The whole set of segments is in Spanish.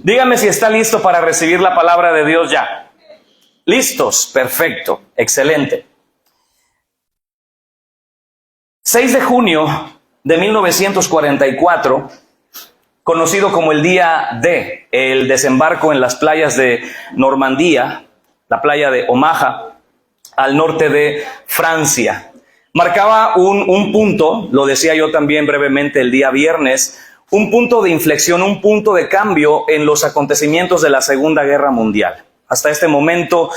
Dígame si está listo para recibir la palabra de Dios ya. ¿Listos? Perfecto, excelente. 6 de junio de 1944, conocido como el Día D, el desembarco en las playas de Normandía, la playa de Omaha, al norte de Francia. Marcaba un punto, lo decía yo también brevemente el día viernes, un punto de inflexión, un punto de cambio en los acontecimientos de la Segunda Guerra Mundial. Hasta este momento,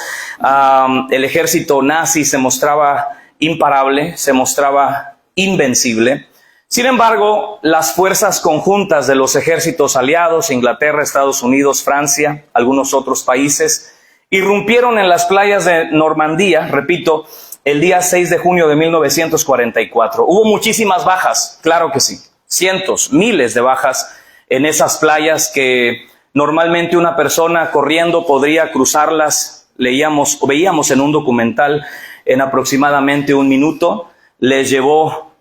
el ejército nazi se mostraba imparable, se mostraba invencible. Sin embargo, las fuerzas conjuntas de los ejércitos aliados, Inglaterra, Estados Unidos, Francia, algunos otros países, irrumpieron en las playas de Normandía, repito, el día 6 de junio de 1944. Hubo muchísimas bajas, claro que sí, cientos, miles de bajas en esas playas que normalmente una persona corriendo podría cruzarlas, leíamos o veíamos en un documental en aproximadamente 1 minuto. Les llevó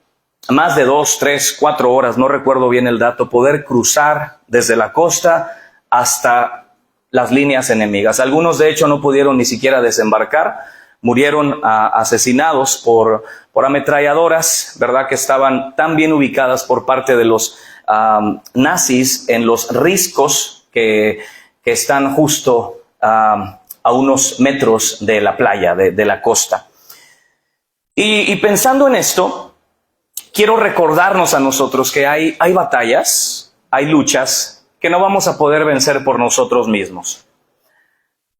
más de 2, 3, 4 horas, no recuerdo bien el dato, poder cruzar desde la costa hasta las líneas enemigas. Algunos de hecho no pudieron ni siquiera desembarcar, murieron asesinados por ametralladoras, ¿verdad? Que estaban tan bien ubicadas por parte de los nazis en los riscos que están justo a unos metros de la playa, de la costa. Y pensando en esto, quiero recordarnos a nosotros que hay batallas, hay luchas que no vamos a poder vencer por nosotros mismos.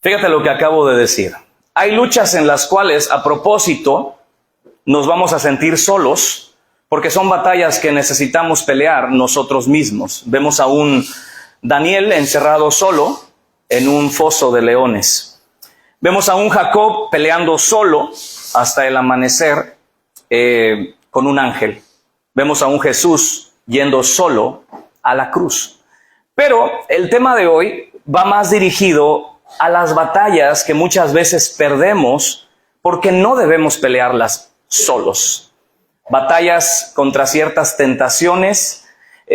Fíjate lo que acabo de decir. Hay luchas en las cuales, a propósito, nos vamos a sentir solos, porque son batallas que necesitamos pelear nosotros mismos. Vemos a un Daniel encerrado solo en un foso de leones. Vemos a un Jacob peleando solo hasta el amanecer con un ángel. Vemos a un Jesús yendo solo a la cruz. Pero el tema de hoy va más dirigido a las batallas que muchas veces perdemos porque no debemos pelearlas solos. Batallas contra ciertas tentaciones,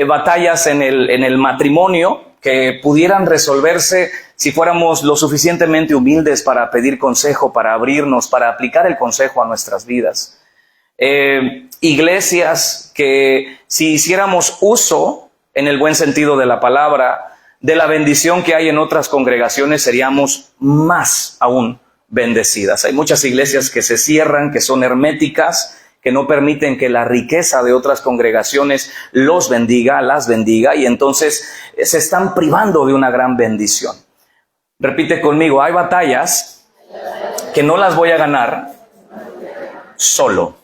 batallas en el matrimonio que pudieran resolverse si fuéramos lo suficientemente humildes para pedir consejo, para abrirnos, para aplicar el consejo a nuestras vidas. Iglesias que si hiciéramos uso, en el buen sentido de la palabra, de la bendición que hay en otras congregaciones, seríamos más aún bendecidas. Hay muchas iglesias que se cierran, que son herméticas, que no permiten que la riqueza de otras congregaciones los bendiga, las bendiga, y entonces se están privando de una gran bendición. Repite conmigo, hay batallas que no las voy a ganar solo.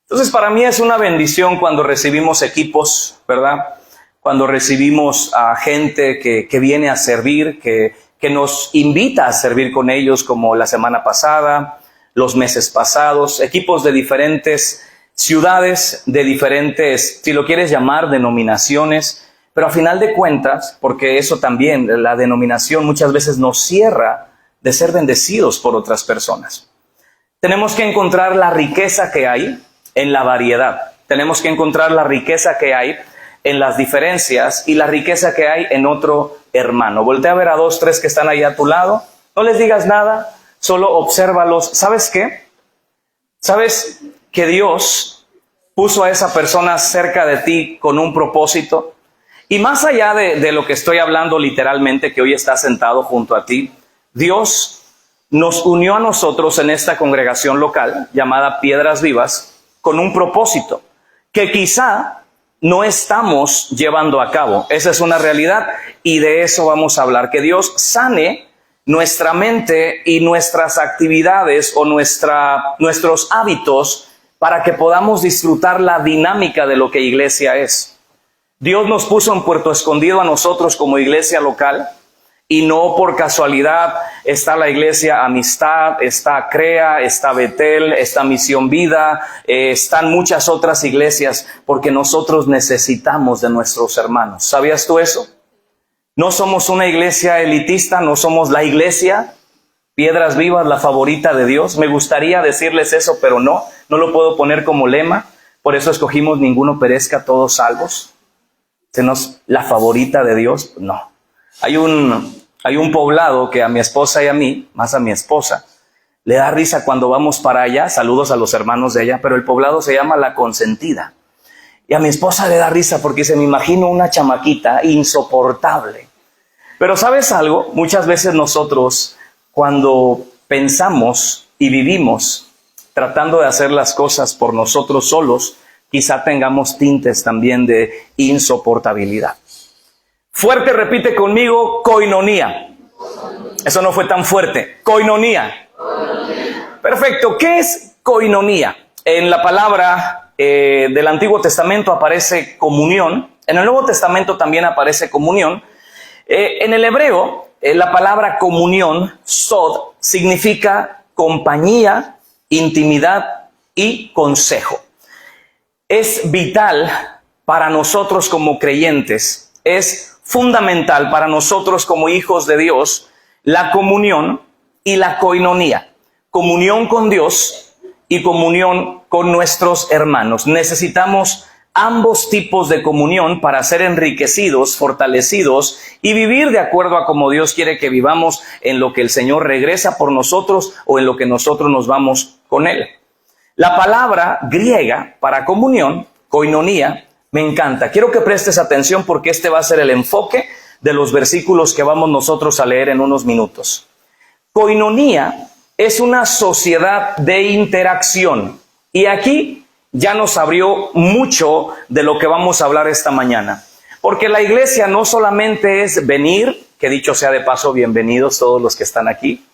Entonces, para mí es una bendición cuando recibimos equipos, ¿verdad? Cuando recibimos a gente que viene a servir, que nos invita a servir con ellos, como la semana pasada, los meses pasados, equipos de diferentes ciudades, de diferentes, si lo quieres llamar, denominaciones, pero a final de cuentas, porque eso también, la denominación muchas veces nos cierra de ser bendecidos por otras personas. Tenemos que encontrar la riqueza que hay en la variedad. Tenemos que encontrar la riqueza que hay en las diferencias y la riqueza que hay en otro hermano. Voltea a ver a 2, 3 que están ahí a tu lado. No les digas nada, solo obsérvalos. ¿Sabes qué? ¿Sabes que Dios puso a esa persona cerca de ti con un propósito? Y más allá de lo que estoy hablando literalmente, que hoy está sentado junto a ti, Dios nos unió a nosotros en esta congregación local llamada Piedras Vivas con un propósito que quizá no estamos llevando a cabo. Esa es una realidad y de eso vamos a hablar. Que Dios sane nuestra mente y nuestras actividades o nuestros hábitos para que podamos disfrutar la dinámica de lo que iglesia es. Dios nos puso en Puerto Escondido a nosotros como iglesia local y no por casualidad está la iglesia Amistad, está CREA, está Betel, está Misión Vida, están muchas otras iglesias porque nosotros necesitamos de nuestros hermanos. ¿Sabías tú eso? No somos una iglesia elitista, no somos la iglesia Piedras Vivas, la favorita de Dios. Me gustaría decirles eso, pero no lo puedo poner como lema. Por eso escogimos ninguno perezca, todos salvos. La favorita de Dios, no. Hay un poblado que a mi esposa y a mí, más a mi esposa, le da risa cuando vamos para allá. Saludos a los hermanos de allá, pero el poblado se llama La Consentida. Y a mi esposa le da risa porque se me imagino una chamaquita insoportable. Pero ¿sabes algo? Muchas veces nosotros, cuando pensamos y vivimos tratando de hacer las cosas por nosotros solos, quizá tengamos tintes también de insoportabilidad. Fuerte, repite conmigo, koinonía. Eso no fue tan fuerte. Koinonía. Perfecto. ¿Qué es koinonía? En la palabra del Antiguo Testamento aparece comunión. En el Nuevo Testamento también aparece comunión. En el hebreo, la palabra comunión, sod, significa compañía, intimidad y consejo. Es vital para nosotros como creyentes, es fundamental para nosotros como hijos de Dios, la comunión y la koinonía. Comunión con Dios y comunión con nuestros hermanos. Necesitamos ambos tipos de comunión para ser enriquecidos, fortalecidos y vivir de acuerdo a como Dios quiere que vivamos, en lo que el Señor regresa por nosotros o en lo que nosotros nos vamos con Él. La palabra griega para comunión, koinonía, me encanta. Quiero que prestes atención porque este va a ser el enfoque de los versículos que vamos nosotros a leer en unos minutos. Koinonía es una sociedad de interacción. Y aquí ya nos abrió mucho de lo que vamos a hablar esta mañana. Porque la iglesia no solamente es venir, que dicho sea de paso, bienvenidos todos los que están aquí,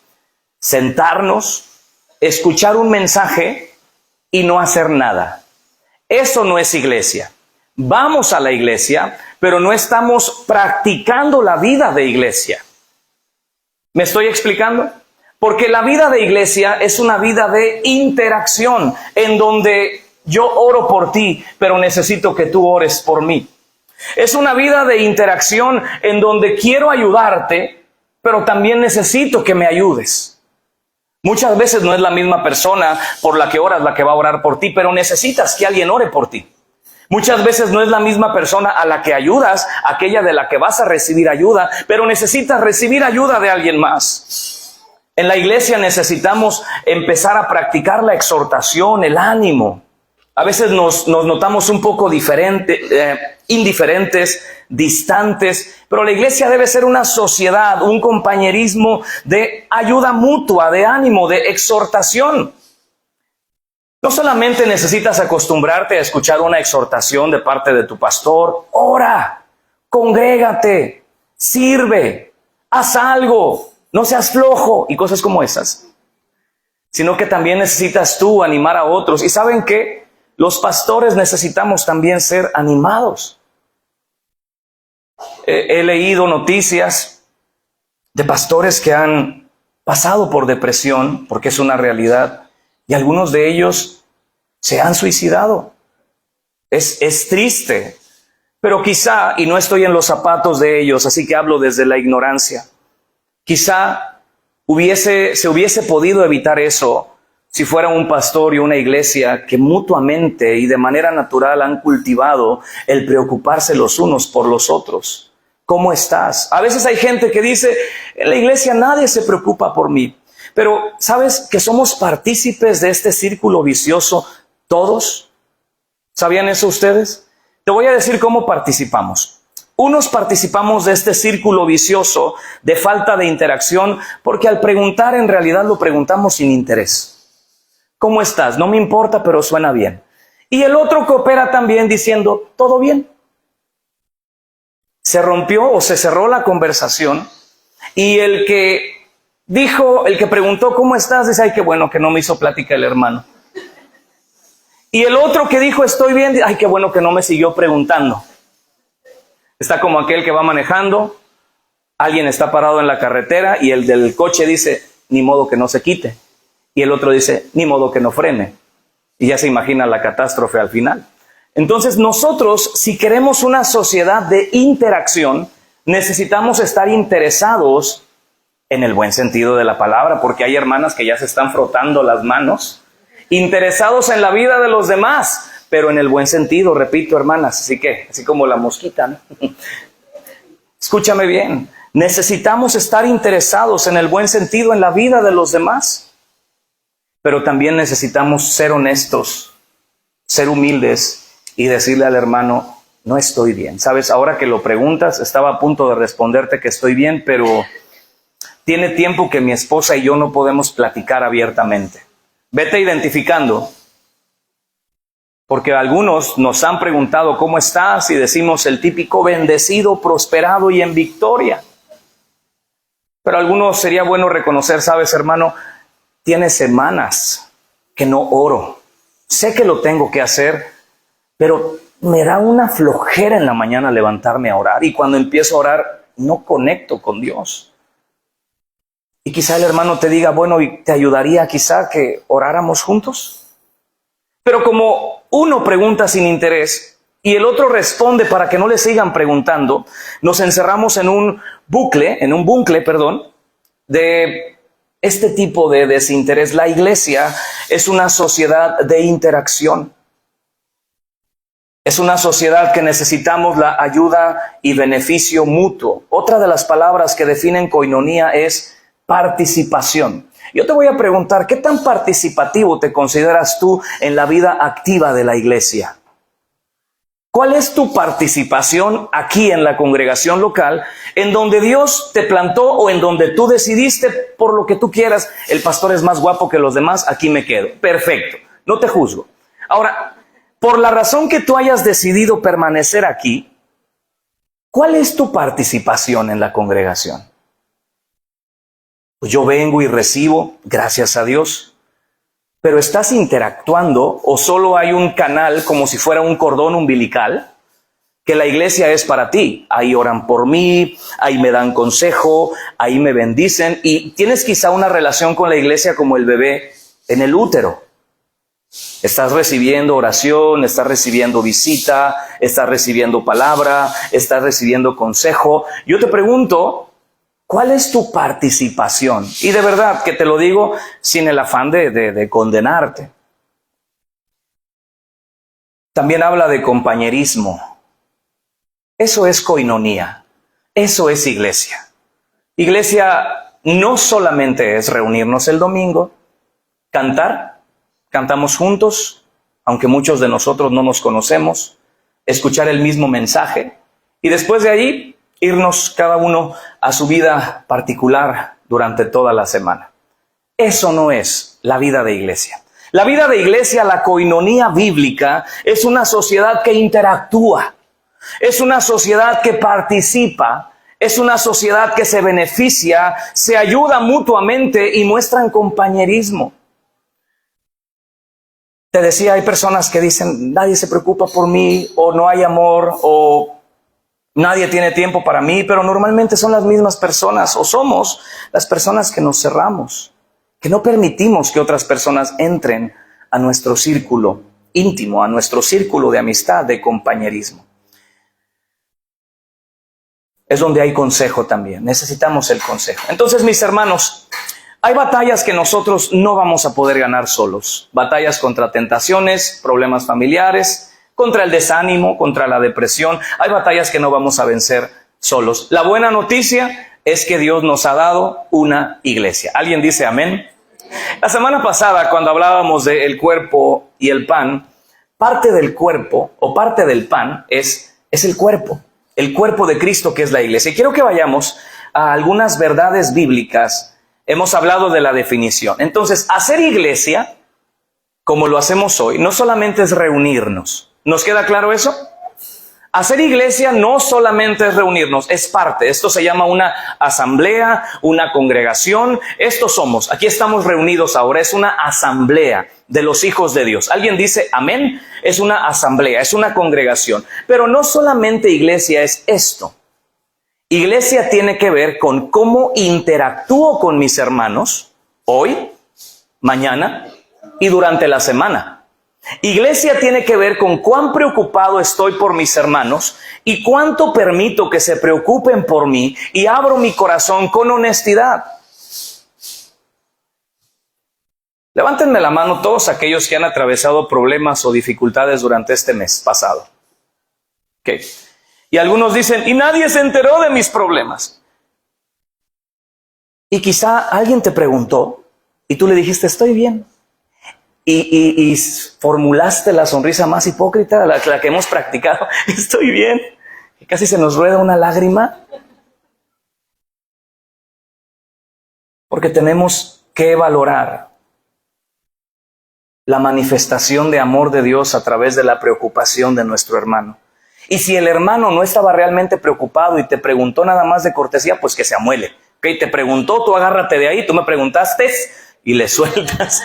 sentarnos, escuchar un mensaje y no hacer nada. Eso no es iglesia. Vamos a la iglesia, pero no estamos practicando la vida de iglesia. ¿Me estoy explicando? Porque la vida de iglesia es una vida de interacción, en donde yo oro por ti, pero necesito que tú ores por mí. Es una vida de interacción en donde quiero ayudarte, pero también necesito que me ayudes. Muchas veces no es la misma persona por la que oras la que va a orar por ti, pero necesitas que alguien ore por ti. Muchas veces no es la misma persona a la que ayudas, aquella de la que vas a recibir ayuda, pero necesitas recibir ayuda de alguien más. En la iglesia necesitamos empezar a practicar la exhortación, el ánimo. A veces nos notamos un poco indiferentes, distantes, pero la iglesia debe ser una sociedad, un compañerismo de ayuda mutua, de ánimo, de exhortación. No solamente necesitas acostumbrarte a escuchar una exhortación de parte de tu pastor. Ora, congrégate, sirve, haz algo, no seas flojo y cosas como esas. Sino que también necesitas tú animar a otros. ¿Y saben qué? Los pastores necesitamos también ser animados. He leído noticias de pastores que han pasado por depresión, porque es una realidad, y algunos de ellos se han suicidado. Es triste, pero quizá, y no estoy en los zapatos de ellos, así que hablo desde la ignorancia, quizá se hubiese podido evitar eso si fuera un pastor y una iglesia que mutuamente y de manera natural han cultivado el preocuparse los unos por los otros. ¿Cómo estás? A veces hay gente que dice, en la iglesia nadie se preocupa por mí. Pero, ¿sabes que somos partícipes de este círculo vicioso todos? ¿Sabían eso ustedes? Te voy a decir cómo participamos. Unos participamos de este círculo vicioso de falta de interacción porque al preguntar en realidad lo preguntamos sin interés. ¿Cómo estás? No me importa, pero suena bien. Y el otro coopera también diciendo, ¿todo bien? Se rompió o se cerró la conversación y el que preguntó ¿cómo estás? Dice, ay, qué bueno que no me hizo plática el hermano. Y el otro que dijo estoy bien, dice, ay, qué bueno que no me siguió preguntando. Está como aquel que va manejando, alguien está parado en la carretera y el del coche dice, ni modo que no se quite. Y el otro dice, ni modo que no frene. Y ya se imagina la catástrofe al final. Entonces nosotros, si queremos una sociedad de interacción, necesitamos estar interesados en el buen sentido de la palabra, porque hay hermanas que ya se están frotando las manos, interesados en la vida de los demás, pero en el buen sentido, repito, hermanas, así como la mosquita, ¿no? Escúchame bien, Necesitamos estar interesados en el buen sentido en la vida de los demás, pero también necesitamos ser honestos, ser humildes y decirle al hermano, no estoy bien. Sabes, ahora que lo preguntas, estaba a punto de responderte que estoy bien, pero tiene tiempo que mi esposa y yo no podemos platicar abiertamente. Vete identificando, porque algunos nos han preguntado cómo estás y decimos el típico bendecido, prosperado y en victoria. Pero a algunos sería bueno reconocer, sabes, hermano, tiene semanas que no oro. Sé que lo tengo que hacer, pero me da una flojera en la mañana levantarme a orar. Y cuando empiezo a orar, no conecto con Dios. Y quizá el hermano te diga, bueno, ¿y te ayudaría quizá que oráramos juntos? Pero como uno pregunta sin interés y el otro responde para que no le sigan preguntando, nos encerramos en un bucle, de este tipo de desinterés. La iglesia es una sociedad de interacción. Es una sociedad que necesitamos la ayuda y beneficio mutuo. Otra de las palabras que definen koinonía es participación. Yo te voy a preguntar, ¿qué tan participativo te consideras tú en la vida activa de la iglesia? ¿Cuál es tu participación aquí en la congregación local, en donde Dios te plantó o en donde tú decidiste por lo que tú quieras? El pastor es más guapo que los demás, aquí me quedo. Perfecto, no te juzgo. Ahora, por la razón que tú hayas decidido permanecer aquí, ¿cuál es tu participación en la congregación? Pues yo vengo y recibo, gracias a Dios. Pero ¿estás interactuando o solo hay un canal como si fuera un cordón umbilical? Que la iglesia es para ti. Ahí oran por mí, ahí me dan consejo, ahí me bendicen. Y tienes quizá una relación con la iglesia como el bebé en el útero. Estás recibiendo oración, estás recibiendo visita, estás recibiendo palabra, estás recibiendo consejo. Yo te pregunto, ¿cuál es tu participación? Y de verdad que te lo digo sin el afán de condenarte. También habla de compañerismo. Eso es koinonía. Eso es iglesia. Iglesia no solamente es reunirnos el domingo, cantamos juntos, aunque muchos de nosotros no nos conocemos, escuchar el mismo mensaje y después de ahí irnos cada uno a su vida particular durante toda la semana. Eso no es la vida de iglesia. La vida de iglesia, la koinonía bíblica, es una sociedad que interactúa, es una sociedad que participa, es una sociedad que se beneficia, se ayuda mutuamente y muestran compañerismo. Te decía, hay personas que dicen, nadie se preocupa por mí, o no hay amor, o nadie tiene tiempo para mí, pero normalmente son las mismas personas, o somos las personas que nos cerramos, que no permitimos que otras personas entren a nuestro círculo íntimo, a nuestro círculo de amistad, de compañerismo. Es donde hay consejo también, necesitamos el consejo. Entonces, mis hermanos, hay batallas que nosotros no vamos a poder ganar solos. Batallas contra tentaciones, problemas familiares, contra el desánimo, contra la depresión. Hay batallas que no vamos a vencer solos. La buena noticia es que Dios nos ha dado una iglesia. ¿Alguien dice amén? La semana pasada, cuando hablábamos del cuerpo y el pan, parte del cuerpo o parte del pan es el cuerpo de Cristo, que es la iglesia. Y quiero que vayamos a algunas verdades bíblicas. Hemos hablado de la definición. Entonces, hacer iglesia, como lo hacemos hoy, no solamente es reunirnos. ¿Nos queda claro eso? Hacer iglesia no solamente es reunirnos, es parte. Esto se llama una asamblea, una congregación. Estos somos. Aquí estamos reunidos ahora. Es una asamblea de los hijos de Dios. ¿Alguien dice amén? Es una asamblea, es una congregación. Pero no solamente iglesia es esto. Iglesia tiene que ver con cómo interactúo con mis hermanos hoy, mañana y durante la semana. Iglesia tiene que ver con cuán preocupado estoy por mis hermanos y cuánto permito que se preocupen por mí y abro mi corazón con honestidad. Levántenme la mano todos aquellos que han atravesado problemas o dificultades durante este mes pasado. Okay. Y algunos dicen, y nadie se enteró de mis problemas. Y quizá alguien te preguntó y tú le dijiste, estoy bien. Y formulaste la sonrisa más hipócrita, la que hemos practicado, estoy bien. Y casi se nos rueda una lágrima. Porque tenemos que valorar la manifestación de amor de Dios a través de la preocupación de nuestro hermano. Y si el hermano no estaba realmente preocupado y te preguntó nada más de cortesía, pues que se amuele. ¿Ok? Te preguntó, tú agárrate de ahí, tú me preguntaste y le sueltas.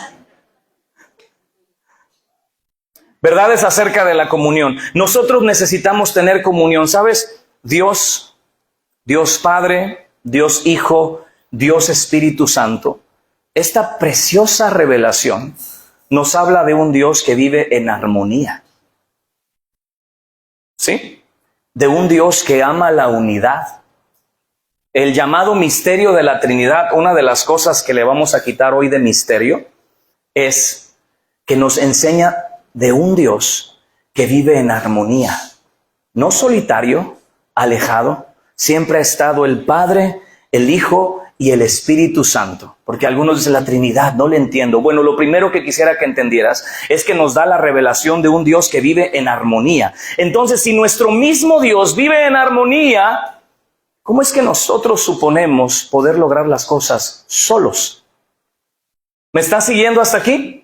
Verdades acerca de la comunión. Nosotros necesitamos tener comunión, ¿sabes? Dios Padre, Dios Hijo, Dios Espíritu Santo. Esta preciosa revelación nos habla de un Dios que vive en armonía. ¿Sí? De un Dios que ama la unidad. El llamado misterio de la Trinidad, una de las cosas que le vamos a quitar hoy de misterio, es que nos enseña de un Dios que vive en armonía. No solitario, alejado. Siempre ha estado el Padre, el Hijo y el Espíritu Santo. Porque algunos dicen la Trinidad, no le entiendo. Bueno, lo primero que quisiera que entendieras es que nos da la revelación de un Dios que vive en armonía. Entonces, si nuestro mismo Dios vive en armonía, ¿cómo es que nosotros suponemos poder lograr las cosas solos? ¿Me está siguiendo hasta aquí?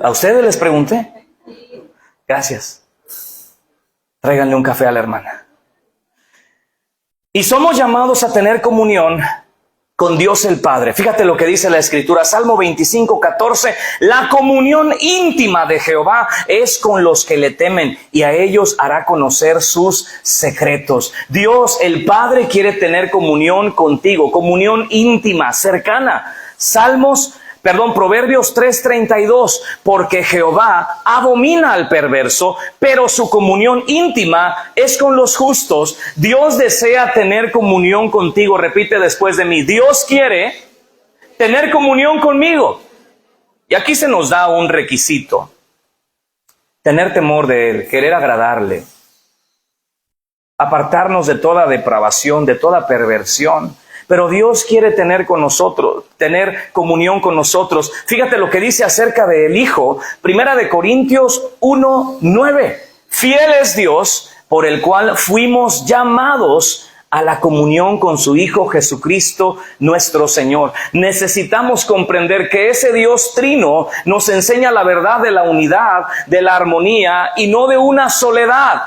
¿A ustedes les pregunté? Gracias. Tráiganle un café a la hermana. Y somos llamados a tener comunión con Dios el Padre. Fíjate lo que dice la Escritura, Salmo 25:14. La comunión íntima de Jehová es con los que le temen, y a ellos hará conocer sus secretos. Dios el Padre quiere tener comunión contigo, comunión íntima, cercana. Proverbios 3:32, porque Jehová abomina al perverso, pero su comunión íntima es con los justos. Dios desea tener comunión contigo. Repite después de mí, Dios quiere tener comunión conmigo. Y aquí se nos da un requisito: tener temor de Él, querer agradarle, apartarnos de toda depravación, de toda perversión. Pero Dios quiere tener con nosotros, tener comunión con nosotros. Fíjate lo que dice acerca del Hijo, 1 Corintios 1:9. Fiel es Dios, por el cual fuimos llamados a la comunión con su Hijo Jesucristo nuestro Señor. Necesitamos comprender que ese Dios trino nos enseña la verdad de la unidad, de la armonía y no de una soledad.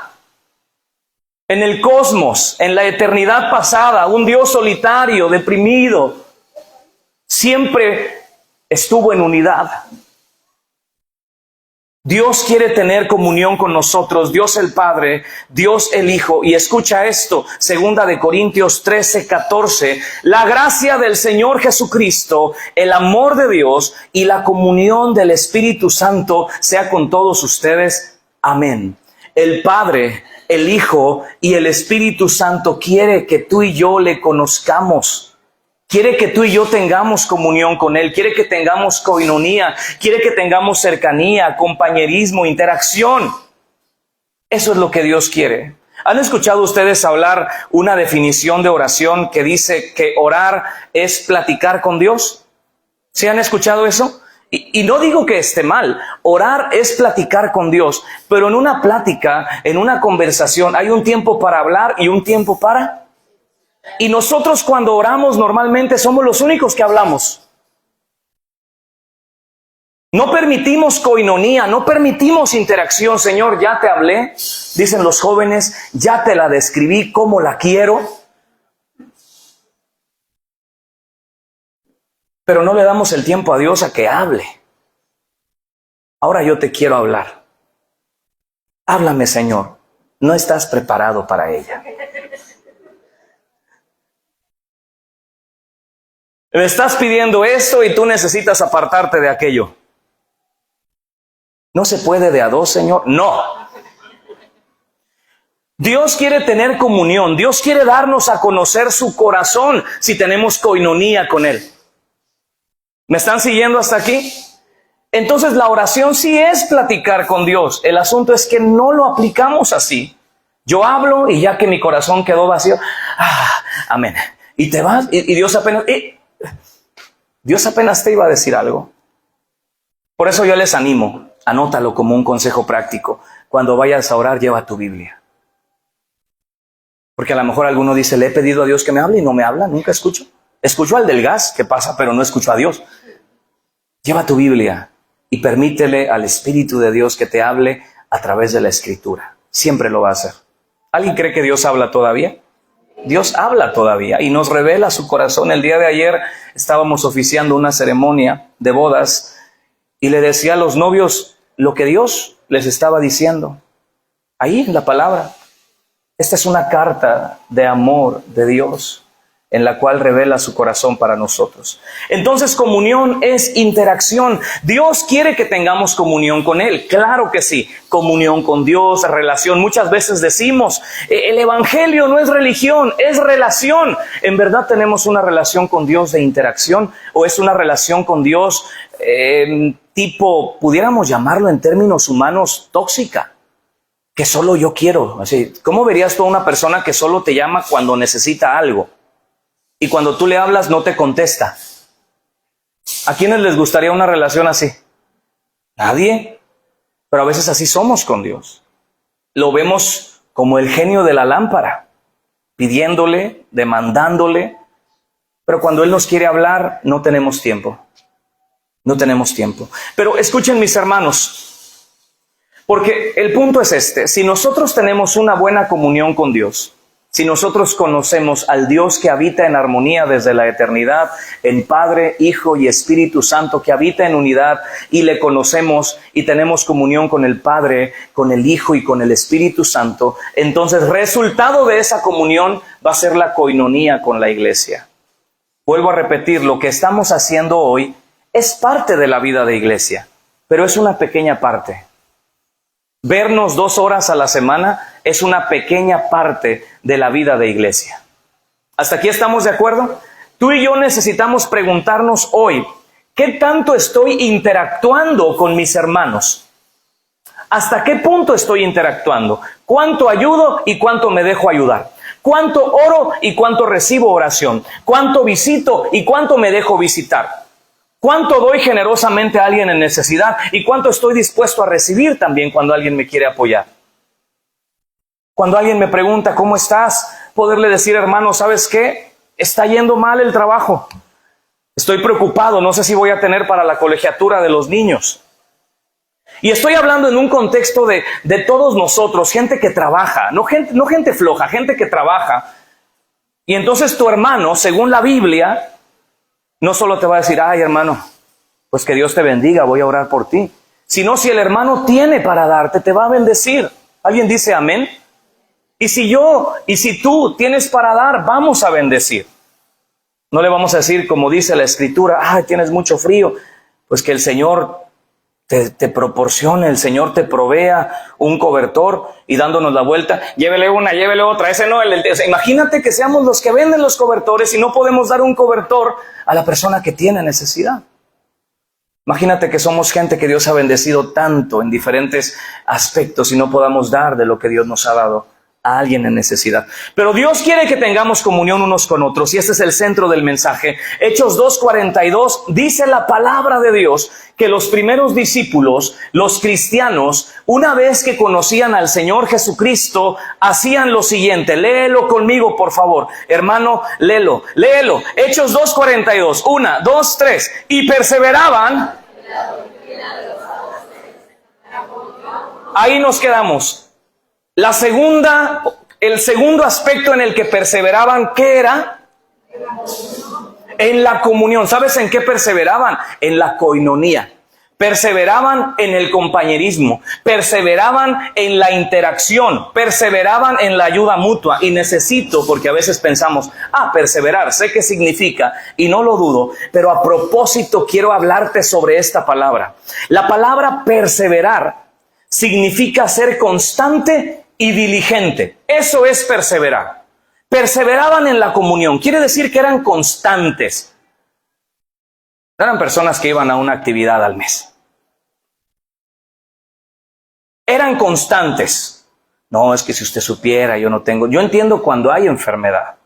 En el cosmos, en la eternidad pasada, un Dios solitario, deprimido, siempre estuvo en unidad. Dios quiere tener comunión con nosotros, Dios el Padre, Dios el Hijo. Y escucha esto, 2 Corintios 13:14. La gracia del Señor Jesucristo, el amor de Dios y la comunión del Espíritu Santo sea con todos ustedes. Amén. El Padre, el Hijo y el Espíritu Santo quiere que tú y yo le conozcamos. Quiere que tú y yo tengamos comunión con Él. Quiere que tengamos coinonía. Quiere que tengamos cercanía, compañerismo, interacción. Eso es lo que Dios quiere. ¿Han escuchado ustedes hablar una definición de oración que dice que orar es platicar con Dios? ¿Sí han escuchado eso? Y no digo que esté mal, orar es platicar con Dios, pero en una plática, en una conversación, hay un tiempo para hablar y un tiempo para... Y nosotros cuando oramos normalmente somos los únicos que hablamos. No permitimos coinonía, no permitimos interacción. Señor, ya te hablé, dicen los jóvenes, ya te la describí cómo la quiero. Pero no le damos el tiempo a Dios a que hable. Ahora yo te quiero hablar. Háblame, Señor. No estás preparado para ella. Me estás pidiendo esto y tú necesitas apartarte de aquello. ¿No se puede de a dos, Señor? No. Dios quiere tener comunión. Dios quiere darnos a conocer su corazón si tenemos coinonía con Él. ¿Me están siguiendo hasta aquí? Entonces la oración sí es platicar con Dios. El asunto es que no lo aplicamos así. Yo hablo y ya que mi corazón quedó vacío, amén. Y te vas, y Dios apenas te iba a decir algo. Por eso yo les animo, anótalo como un consejo práctico. Cuando vayas a orar, lleva tu Biblia. Porque a lo mejor alguno dice, le he pedido a Dios que me hable y no me habla, nunca escucho. Escucho al del gas, que pasa, pero no escucho a Dios. Lleva tu Biblia y permítele al Espíritu de Dios que te hable a través de la Escritura. Siempre lo va a hacer. ¿Alguien cree que Dios habla todavía? Dios habla todavía y nos revela su corazón. El día de ayer estábamos oficiando una ceremonia de bodas y le decía a los novios lo que Dios les estaba diciendo. Ahí en la palabra. Esta es una carta de amor de Dios en la cual revela su corazón para nosotros. Entonces, comunión es interacción. Dios quiere que tengamos comunión con Él. Claro que sí. Comunión con Dios, relación. Muchas veces decimos, el evangelio no es religión, es relación. ¿En verdad tenemos una relación con Dios de interacción? ¿O es una relación con Dios tipo, pudiéramos llamarlo en términos humanos, tóxica? Que solo yo quiero. Así, ¿cómo verías tú a una persona que solo te llama cuando necesita algo? Y cuando tú le hablas no te contesta. ¿A quiénes les gustaría una relación así? Nadie. Pero a veces así somos con Dios. Lo vemos como el genio de la lámpara, pidiéndole, demandándole. Pero cuando Él nos quiere hablar, no tenemos tiempo. No tenemos tiempo. Pero escuchen, mis hermanos, porque el punto es este. Si nosotros tenemos una buena comunión con Dios, si nosotros conocemos al Dios que habita en armonía desde la eternidad, en Padre, Hijo y Espíritu Santo, que habita en unidad, y le conocemos y tenemos comunión con el Padre, con el Hijo y con el Espíritu Santo, entonces resultado de esa comunión va a ser la coinonía con la iglesia. Vuelvo a repetir, lo que estamos haciendo hoy es parte de la vida de iglesia, pero es una pequeña parte. Vernos 2 horas a la semana es una pequeña parte de la vida de iglesia. ¿Hasta aquí estamos de acuerdo? Tú y yo necesitamos preguntarnos hoy, ¿qué tanto estoy interactuando con mis hermanos? ¿Hasta qué punto estoy interactuando? ¿Cuánto ayudo y cuánto me dejo ayudar? ¿Cuánto oro y cuánto recibo oración? ¿Cuánto visito y cuánto me dejo visitar? ¿Cuánto doy generosamente a alguien en necesidad? ¿Y cuánto estoy dispuesto a recibir también cuando alguien me quiere apoyar? Cuando alguien me pregunta, ¿cómo estás? Poderle decir, hermano, ¿sabes qué? Está yendo mal el trabajo. Estoy preocupado, no sé si voy a tener para la colegiatura de los niños. Y estoy hablando en un contexto de todos nosotros, gente que trabaja, no gente floja, gente que trabaja. Y entonces tu hermano, según la Biblia, no solo te va a decir, ay hermano, pues que Dios te bendiga, voy a orar por ti. Sino si el hermano tiene para darte, te va a bendecir. ¿Alguien dice amén? Y si tú tienes para dar, vamos a bendecir. No le vamos a decir, como dice la Escritura, ay, tienes mucho frío. Pues que el Señor te proporcione, el Señor te provea un cobertor y dándonos la vuelta, llévele una, llévele otra, ese no, imagínate que seamos los que venden los cobertores y no podemos dar un cobertor a la persona que tiene necesidad. Imagínate que somos gente que Dios ha bendecido tanto en diferentes aspectos y no podamos dar de lo que Dios nos ha dado a alguien en necesidad. Pero Dios quiere que tengamos comunión unos con otros y este es el centro del mensaje. Hechos 2:42 dice la palabra de Dios que los primeros discípulos, los cristianos, una vez que conocían al Señor Jesucristo, hacían lo siguiente. Léelo conmigo, por favor. Hermano, léelo. Hechos 2:42. 1, 2, 3. Y perseveraban. Ahí nos quedamos. El segundo aspecto en el que perseveraban, ¿qué era? En la comunión. ¿Sabes en qué perseveraban? En la coinonía. Perseveraban en el compañerismo, perseveraban en la interacción, perseveraban en la ayuda mutua. Y necesito, porque a veces pensamos, perseverar, sé qué significa y no lo dudo, pero a propósito quiero hablarte sobre esta palabra. La palabra perseverar significa ser constante y diligente. Eso es perseverar. Perseveraban en la comunión. Quiere decir que eran constantes. No eran personas que iban a una actividad al mes. Eran constantes. No, es que si usted supiera, yo no tengo. Yo entiendo cuando hay enfermedad.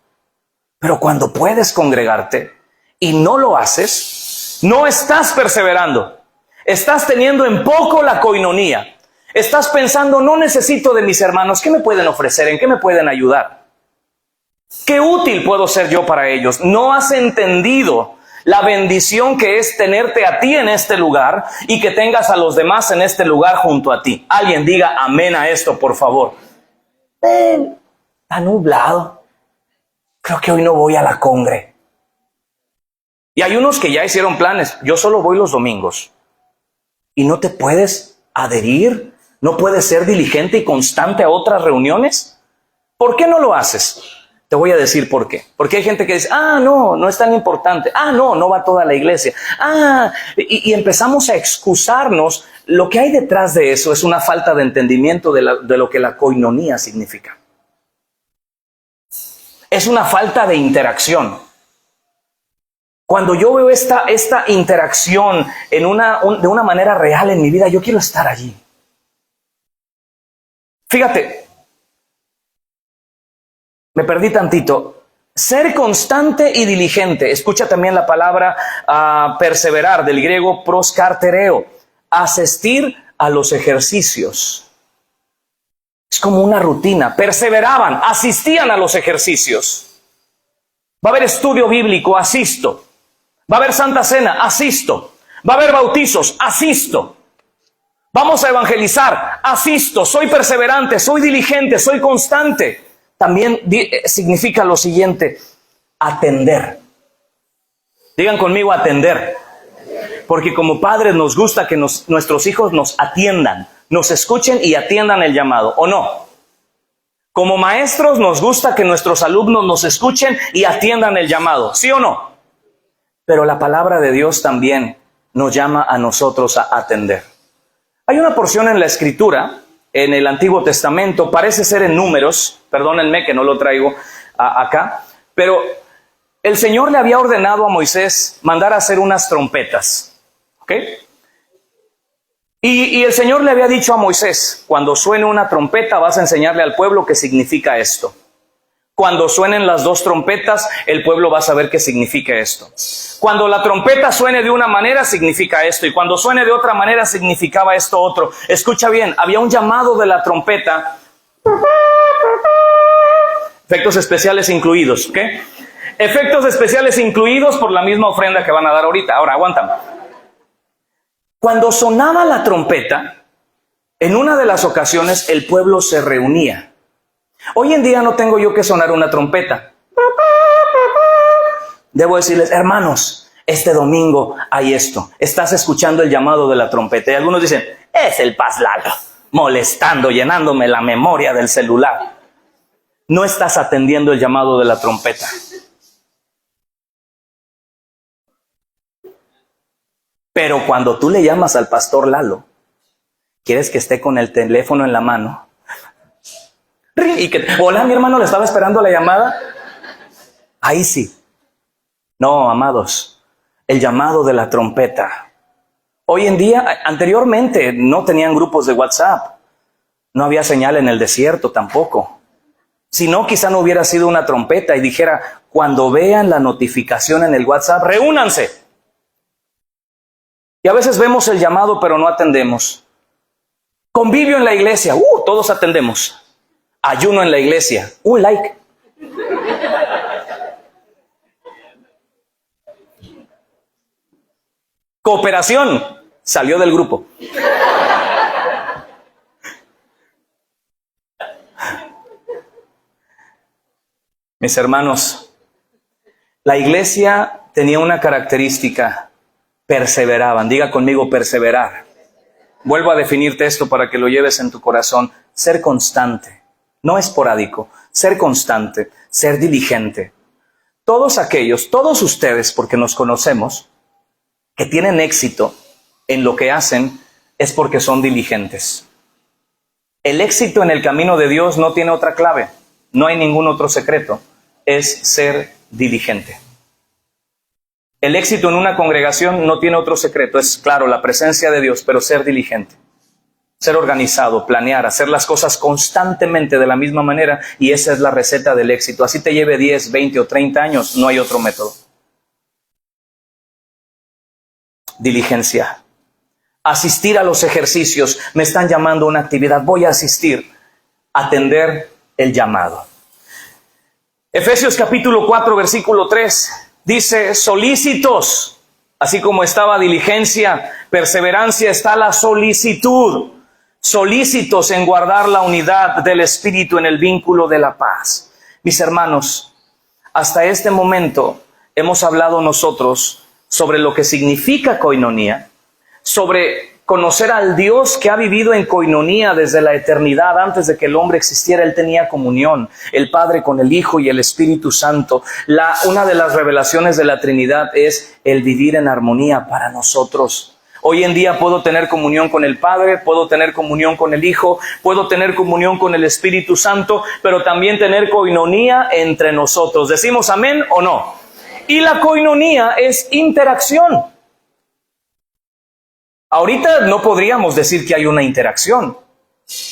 Pero cuando puedes congregarte y no lo haces, no estás perseverando. Estás teniendo en poco la coinonía. Estás pensando, no necesito de mis hermanos. ¿Qué me pueden ofrecer? ¿En qué me pueden ayudar? ¿Qué útil puedo ser yo para ellos? No has entendido la bendición que es tenerte a ti en este lugar y que tengas a los demás en este lugar junto a ti. Alguien diga amén a esto, por favor. Está nublado. Creo que hoy no voy a la congre. Y hay unos que ya hicieron planes. Yo solo voy los domingos. ¿Y no te puedes adherir? ¿No puedes ser diligente y constante a otras reuniones? ¿Por qué no lo haces? Te voy a decir por qué. Porque hay gente que dice, no es tan importante. No va toda la iglesia. Y empezamos a excusarnos. Lo que hay detrás de eso es una falta de entendimiento de lo que la coinonía significa. Es una falta de interacción. Cuando yo veo esta interacción de una manera real en mi vida, yo quiero estar allí. Fíjate, me perdí tantito. Ser constante y diligente. Escucha también la palabra perseverar, del griego proskartereo. Asistir a los ejercicios. Es como una rutina. Perseveraban, asistían a los ejercicios. Va a haber estudio bíblico, asisto. Va a haber Santa Cena, asisto. Va a haber bautizos, asisto. Vamos a evangelizar, asisto. Soy perseverante, soy diligente, soy constante. También significa lo siguiente, atender. Digan conmigo atender. Porque como padres nos gusta que nuestros hijos nos atiendan, nos escuchen y atiendan el llamado, ¿o no? Como maestros nos gusta que nuestros alumnos nos escuchen y atiendan el llamado, ¿sí o no? Pero la palabra de Dios también nos llama a nosotros a atender. Hay una porción en la Escritura, en el Antiguo Testamento, parece ser en Números, perdónenme que no lo traigo acá, pero el Señor le había ordenado a Moisés mandar a hacer unas trompetas, ¿ok? Y el Señor le había dicho a Moisés, cuando suene una trompeta vas a enseñarle al pueblo qué significa esto. Cuando suenen las dos trompetas, el pueblo va a saber qué significa esto. Cuando la trompeta suene de una manera, significa esto. Y cuando suene de otra manera, significaba esto otro. Escucha bien, había un llamado de la trompeta. Efectos especiales incluidos, ¿ok? Efectos especiales incluidos por la misma ofrenda que van a dar ahorita. Ahora, aguántame. Cuando sonaba la trompeta, en una de las ocasiones el pueblo se reunía. Hoy en día no tengo yo que sonar una trompeta. Debo decirles, hermanos, este domingo hay esto. Estás escuchando el llamado de la trompeta. Y algunos dicen, es el Paz Lalo, molestando, llenándome la memoria del celular. No estás atendiendo el llamado de la trompeta. Pero cuando tú le llamas al pastor Lalo, quieres que esté con el teléfono en la mano. Y que, hola, mi hermano, le estaba esperando la llamada. Ahí sí. No, amados, el llamado de la trompeta. Hoy en día, anteriormente no tenían grupos de WhatsApp. No había señal en el desierto tampoco. Si no, quizá no hubiera sido una trompeta y dijera, cuando vean la notificación en el WhatsApp, reúnanse. Y a veces vemos el llamado, pero no atendemos. Convivio en la iglesia, todos atendemos. Ayuno en la iglesia, un like. Cooperación, salió del grupo. Mis hermanos, la iglesia tenía una característica, perseveraban. Diga conmigo, perseverar. Vuelvo a definirte esto para que lo lleves en tu corazón. Ser constante, no esporádico. Ser constante, ser diligente. Todos aquellos, todos ustedes, porque nos conocemos, que tienen éxito en lo que hacen, es porque son diligentes. El éxito en el camino de Dios no tiene otra clave, no hay ningún otro secreto, es ser diligente. El éxito en una congregación no tiene otro secreto, es claro, la presencia de Dios, pero ser diligente. ser organizado, planear, hacer las cosas constantemente de la misma manera, y esa es la receta del éxito. Así te lleve 10, 20 o 30 años, no hay otro método. Diligencia. Asistir a los ejercicios. Me están llamando a una actividad, voy a asistir. Atender el llamado. Efesios capítulo 4, versículo 3, dice: solícitos, así como estaba diligencia, perseverancia, está la solicitud. Solícitos en guardar la unidad del Espíritu en el vínculo de la paz. Mis hermanos, hasta este momento hemos hablado nosotros sobre lo que significa coinonía, sobre conocer al Dios que ha vivido en coinonía desde la eternidad. Antes de que el hombre existiera, Él tenía comunión, el Padre con el Hijo y el Espíritu Santo. Una de las revelaciones de la Trinidad es el vivir en armonía para nosotros. Hoy en día puedo tener comunión con el Padre, puedo tener comunión con el Hijo, puedo tener comunión con el Espíritu Santo, pero también tener coinonía entre nosotros. ¿Decimos amén o no? Y la coinonía es interacción. Ahorita no podríamos decir que hay una interacción.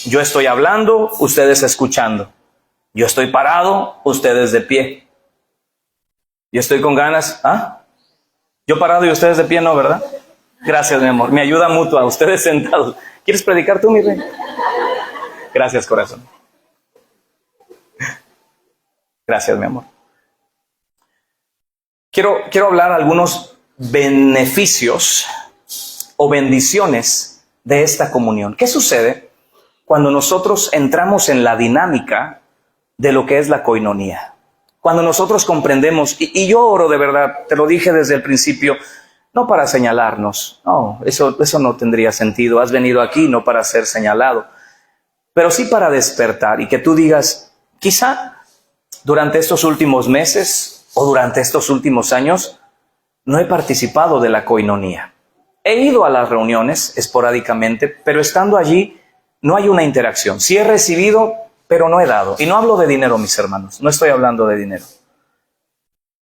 Yo estoy hablando, ustedes escuchando. Yo estoy parado, ustedes de pie. Yo estoy con ganas. ¿Ah? Yo parado y ustedes de pie, no, ¿verdad? Gracias, mi amor. Mi ayuda mutua. Ustedes sentados. ¿Quieres predicar tú, mi rey? Gracias, corazón. Gracias, mi amor. Quiero hablar algunos beneficios o bendiciones de esta comunión. ¿Qué sucede cuando nosotros entramos en la dinámica de lo que es la coinonía? Cuando nosotros comprendemos, y yo oro de verdad, te lo dije desde el principio, no para señalarnos, no, eso no tendría sentido. Has venido aquí no para ser señalado, pero sí para despertar y que tú digas, quizá durante estos últimos meses o durante estos últimos años no he participado de la coinonía. He ido a las reuniones esporádicamente, pero estando allí no hay una interacción. Sí he recibido, pero no he dado. Y no hablo de dinero, mis hermanos, no estoy hablando de dinero.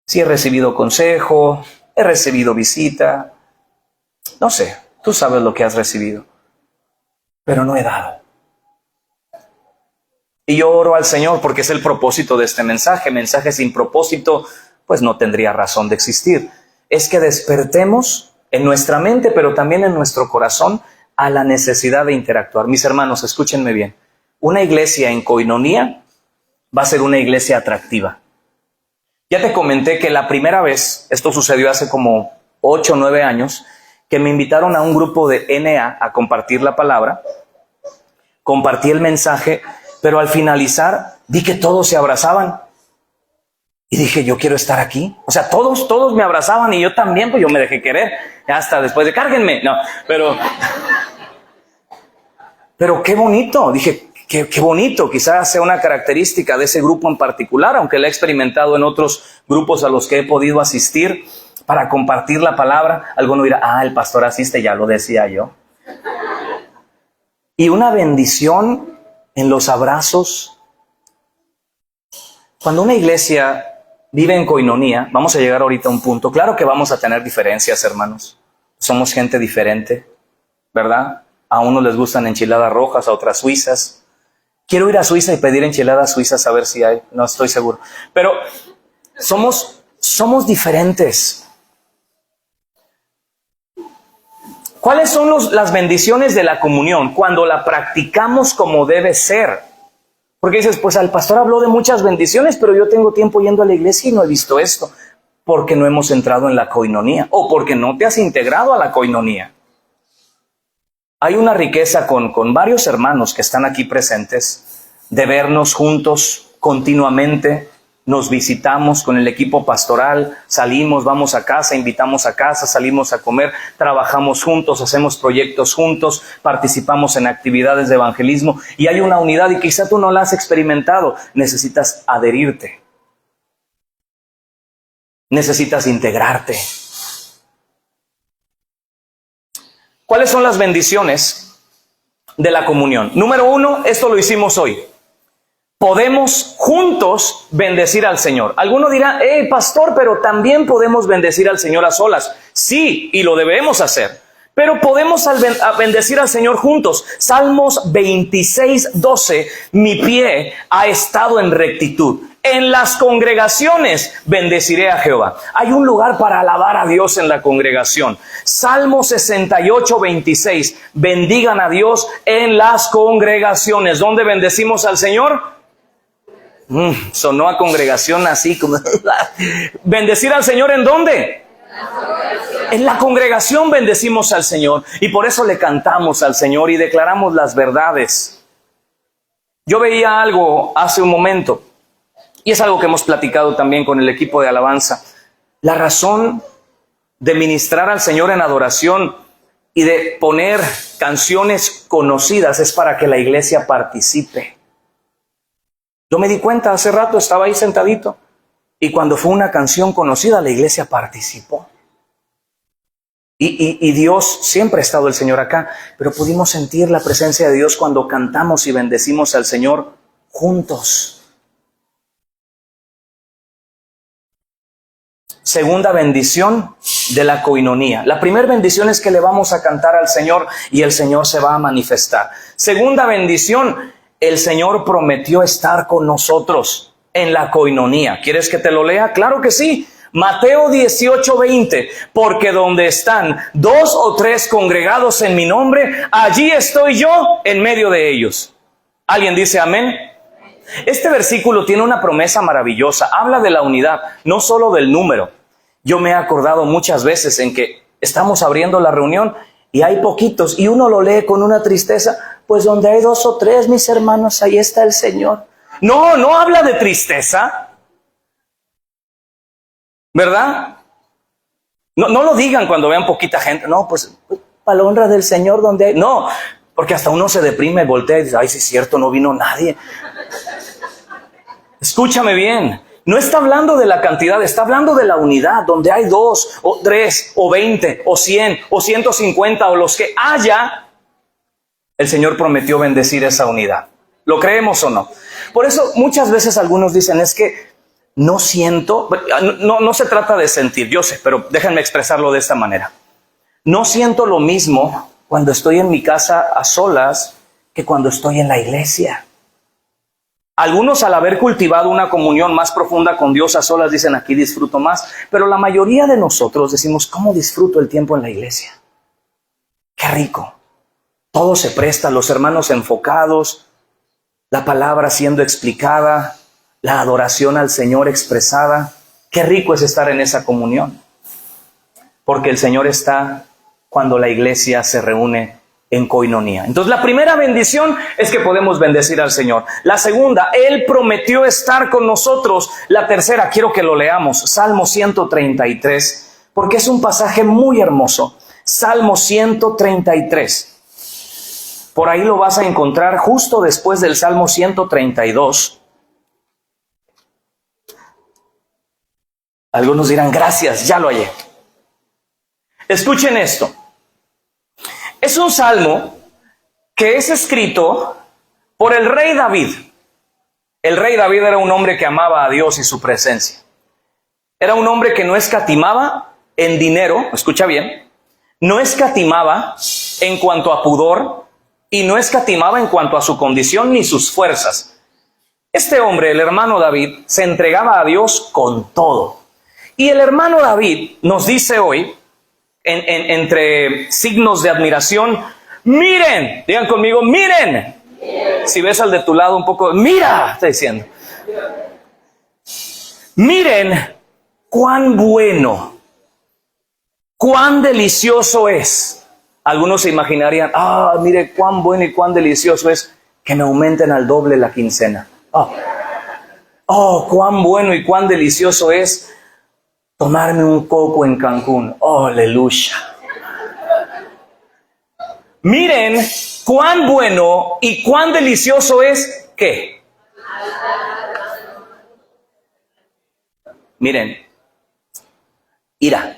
Sí he recibido consejo, he recibido visita, no sé, tú sabes lo que has recibido, pero no he dado. Y yo oro al Señor porque es el propósito de este mensaje. Mensaje sin propósito, pues no tendría razón de existir. Es que despertemos en nuestra mente, pero también en nuestro corazón, a la necesidad de interactuar. Mis hermanos, escúchenme bien. Una iglesia en coinonía va a ser una iglesia atractiva. Ya te comenté que la primera vez, esto sucedió hace como 8 o 9 años, que me invitaron a un grupo de NA a compartir la palabra. Compartí el mensaje, pero al finalizar vi que todos se abrazaban. Y dije, yo quiero estar aquí. O sea, todos me abrazaban y yo también, pues yo me dejé querer. Hasta después de cárguenme. No, pero qué bonito. Dije, qué bonito. Quizás sea una característica de ese grupo en particular, aunque la he experimentado en otros grupos a los que he podido asistir para compartir la palabra. Alguno dirá, el pastor asiste, ya lo decía yo. Y una bendición en los abrazos. Cuando una iglesia vive en coinonía, vamos a llegar ahorita a un punto. Claro que vamos a tener diferencias, hermanos. Somos gente diferente, ¿verdad? A unos les gustan enchiladas rojas, a otras suizas. Quiero ir a Suiza y pedir enchiladas suizas a ver si hay. No estoy seguro. Pero somos diferentes. ¿Cuáles son las bendiciones de la comunión? Cuando la practicamos como debe ser. Porque dices, pues al pastor habló de muchas bendiciones, pero yo tengo tiempo yendo a la iglesia y no he visto esto. Porque no hemos entrado en la coinonía o porque no te has integrado a la coinonía. Hay una riqueza con varios hermanos que están aquí presentes de vernos juntos continuamente. Nos visitamos con el equipo pastoral, salimos, vamos a casa, invitamos a casa, salimos a comer, trabajamos juntos, hacemos proyectos juntos, participamos en actividades de evangelismo y hay una unidad y quizá tú no la has experimentado. Necesitas adherirte. Necesitas integrarte. ¿Cuáles son las bendiciones de la comunión? Número 1, esto lo hicimos hoy. Podemos juntos bendecir al Señor. Alguno dirá, pastor, pero también podemos bendecir al Señor a solas. Sí, y lo debemos hacer. Pero podemos bendecir al Señor juntos. Salmos 26:12, mi pie ha estado en rectitud. En las congregaciones bendeciré a Jehová. Hay un lugar para alabar a Dios en la congregación. Salmo 68:26, bendigan a Dios en las congregaciones. ¿Dónde bendecimos al Señor? Sonó a congregación así como... ¿Bendecir al Señor en dónde? En la congregación bendecimos al Señor, y por eso le cantamos al Señor y declaramos las verdades. Yo veía algo hace un momento, y es algo que hemos platicado también con el equipo de alabanza. La razón de ministrar al Señor en adoración y de poner canciones conocidas es para que la iglesia participe. Yo me di cuenta hace rato, estaba ahí sentadito, y cuando fue una canción conocida, la iglesia participó. Y Dios, siempre ha estado el Señor acá, pero pudimos sentir la presencia de Dios cuando cantamos y bendecimos al Señor juntos. Segunda bendición de la coinonía. La primera bendición es que le vamos a cantar al Señor y el Señor se va a manifestar. Segunda bendición, el Señor prometió estar con nosotros en la coinonía. ¿Quieres que te lo lea? Claro que sí. Mateo 18:20, porque donde están 2 o 3 congregados en mi nombre, allí estoy yo en medio de ellos. ¿Alguien dice amén? Este versículo tiene una promesa maravillosa. Habla de la unidad, no solo del número. Yo me he acordado muchas veces en que estamos abriendo la reunión y hay poquitos, y uno lo lee con una tristeza. Pues donde hay 2 o 3, mis hermanos, ahí está el Señor. No habla de tristeza, ¿verdad? No lo digan cuando vean poquita gente. No, pues para la honra del Señor donde hay... No, porque hasta uno se deprime, voltea y dice, ay, sí es cierto, no vino nadie. Escúchame bien, no está hablando de la cantidad, está hablando de la unidad, donde hay 2 o 3 o 20 o 100 o 150 o los que haya. El Señor prometió bendecir esa unidad. ¿Lo creemos o no? Por eso muchas veces algunos dicen, es que no siento, no se trata de sentir, yo sé, pero déjenme expresarlo de esta manera. No siento lo mismo cuando estoy en mi casa a solas que cuando estoy en la iglesia. Algunos, al haber cultivado una comunión más profunda con Dios a solas, dicen, aquí disfruto más. Pero la mayoría de nosotros decimos, ¿cómo disfruto el tiempo en la iglesia? ¡Qué rico! Todo se presta, los hermanos enfocados, la palabra siendo explicada, la adoración al Señor expresada. Qué rico es estar en esa comunión. Porque el Señor está cuando la iglesia se reúne en coinonía. Entonces, la primera bendición es que podemos bendecir al Señor. La segunda, Él prometió estar con nosotros. La tercera, quiero que lo leamos, Salmo 133, porque es un pasaje muy hermoso. Salmo 133. Por ahí lo vas a encontrar justo después del Salmo 132. Algunos dirán, gracias, ya lo hallé. Escuchen esto. Es un salmo que es escrito por el rey David. El rey David era un hombre que amaba a Dios y su presencia. Era un hombre que no escatimaba en dinero, escucha bien, no escatimaba en cuanto a pudor y no escatimaba en cuanto a su condición ni sus fuerzas. Este hombre, el hermano David, se entregaba a Dios con todo. Y el hermano David nos dice hoy, entre signos de admiración, miren, digan conmigo, miren. Si ves al de tu lado un poco, mira, está diciendo. Miren cuán bueno, cuán delicioso es. Algunos se imaginarían, mire cuán bueno y cuán delicioso es que me aumenten al doble la quincena. Cuán bueno y cuán delicioso es tomarme un coco en Cancún. ¡Oh, aleluya! Miren cuán bueno y cuán delicioso es, ¿qué? Miren, ira.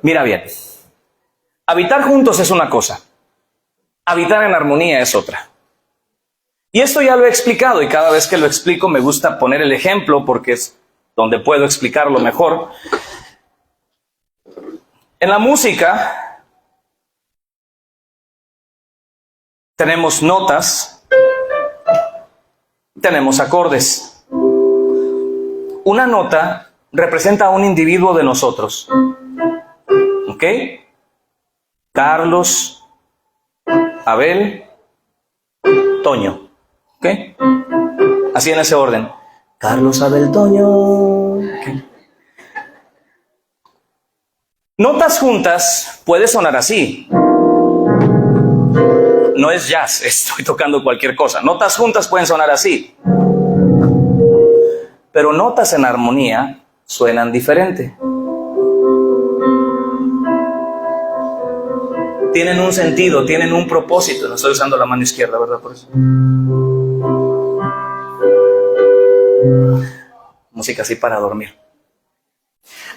Mira bien. Habitar juntos es una cosa. Habitar en armonía es otra. Y esto ya lo he explicado, y cada vez que lo explico me gusta poner el ejemplo porque es donde puedo explicarlo mejor. En la música, tenemos notas, tenemos acordes. Una nota representa a un individuo de nosotros. ¿Ok? Carlos, Abel, Toño. ¿Ok? Así en ese orden. Carlos, Abel, Toño. ¿Okay? Notas juntas puede sonar así. No es jazz, estoy tocando cualquier cosa. Notas juntas pueden sonar así. Pero notas en armonía suenan diferente. Tienen un sentido, tienen un propósito. No estoy usando la mano izquierda, ¿verdad? Por eso. Música así para dormir.